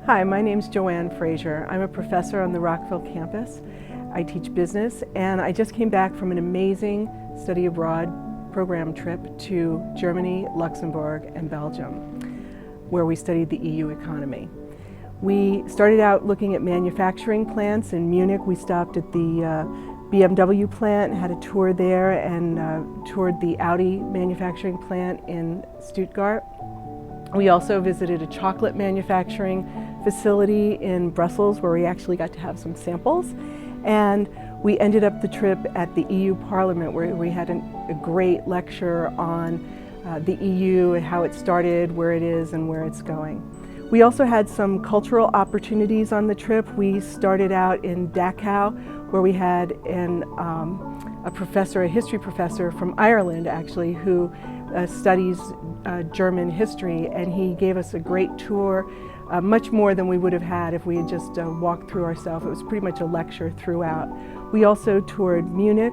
Hi, my name's Joanne Frazier. I'm a professor on the Rockville campus. I teach business, and I just came back from an amazing study abroad program trip to Germany, Luxembourg, and Belgium, where we studied the EU economy. We started out looking at manufacturing plants in Munich. We stopped at the BMW plant, had a tour there, and toured the Audi manufacturing plant in Stuttgart. We also visited a chocolate manufacturing facility in Brussels where we actually got to have some samples. And we ended up the trip at the EU Parliament where we had a great lecture on the EU and how it started, where it is, and where it's going. We also had some cultural opportunities on the trip. We started out in Dachau where we had a professor, a history professor from Ireland actually, who studies German history, and he gave us a great tour, much more than we would have had if we had just walked through ourselves. It was pretty much a lecture throughout. We also toured Munich.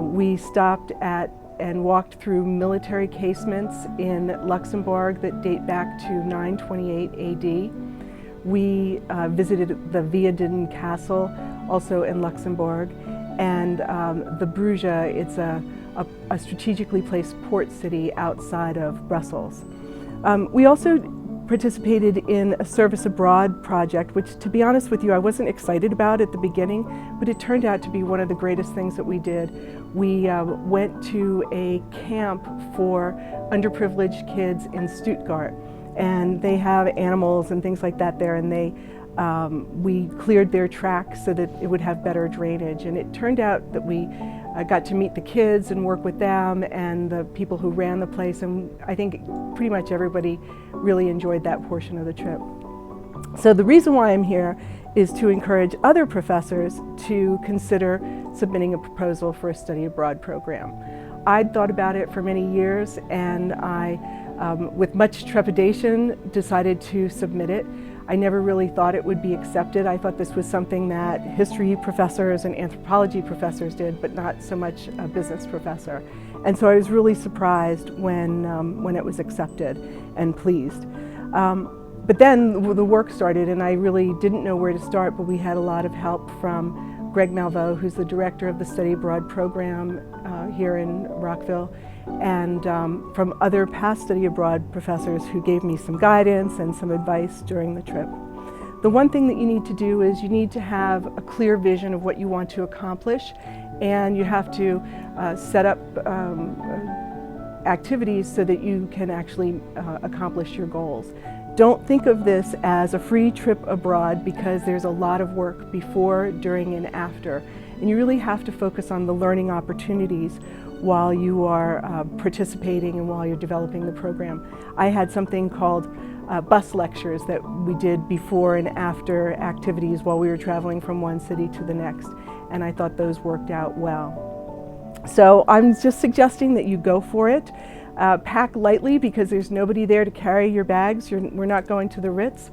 We stopped at and walked through military casements in Luxembourg that date back to 928 AD. We visited the Viaden Castle, also in Luxembourg, and the Bruges. It's a strategically placed port city outside of Brussels. We also participated in a service abroad project, which, to be honest with you, I wasn't excited about at the beginning, but it turned out to be one of the greatest things that we did. We went to a camp for underprivileged kids in Stuttgart, and they have animals and things like that there, and we cleared their tracks so that it would have better drainage. And it turned out that we got to meet the kids and work with them and the people who ran the place, and I think pretty much everybody really enjoyed that portion of the trip. So the reason why I'm here is to encourage other professors to consider submitting a proposal for a study abroad program. I'd thought about it for many years, and I, with much trepidation, decided to submit it. I never really thought it would be accepted. I thought this was something that history professors and anthropology professors did, but not so much a business professor. And so I was really surprised when it was accepted and pleased. But then the work started, and I really didn't know where to start, but we had a lot of help from Greg Malveaux, who's the director of the Study Abroad program here in Rockville, and from other past study abroad professors who gave me some guidance and some advice during the trip. The one thing that you need to do is you need to have a clear vision of what you want to accomplish, and you have to set up activities so that you can actually accomplish your goals. Don't think of this as a free trip abroad, because there's a lot of work before, during, and after. And you really have to focus on the learning opportunities while you are participating and while you're developing the program. I had something called bus lectures that we did before and after activities while we were traveling from one city to the next, and I thought those worked out well. So I'm just suggesting that you go for it. Pack lightly, because there's nobody there to carry your bags. We're not going to the Ritz.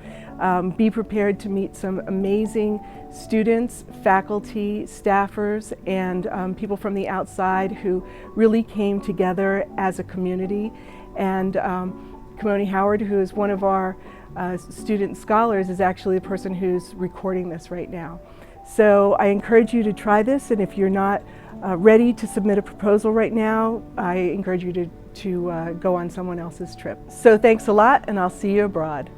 Be prepared to meet some amazing students, faculty, staffers, and people from the outside who really came together as a community. And Kimoni Howard, who is one of our student scholars, is actually the person who's recording this right now. So I encourage you to try this, and if you're not ready to submit a proposal right now, I encourage you to go on someone else's trip. So thanks a lot, and I'll see you abroad.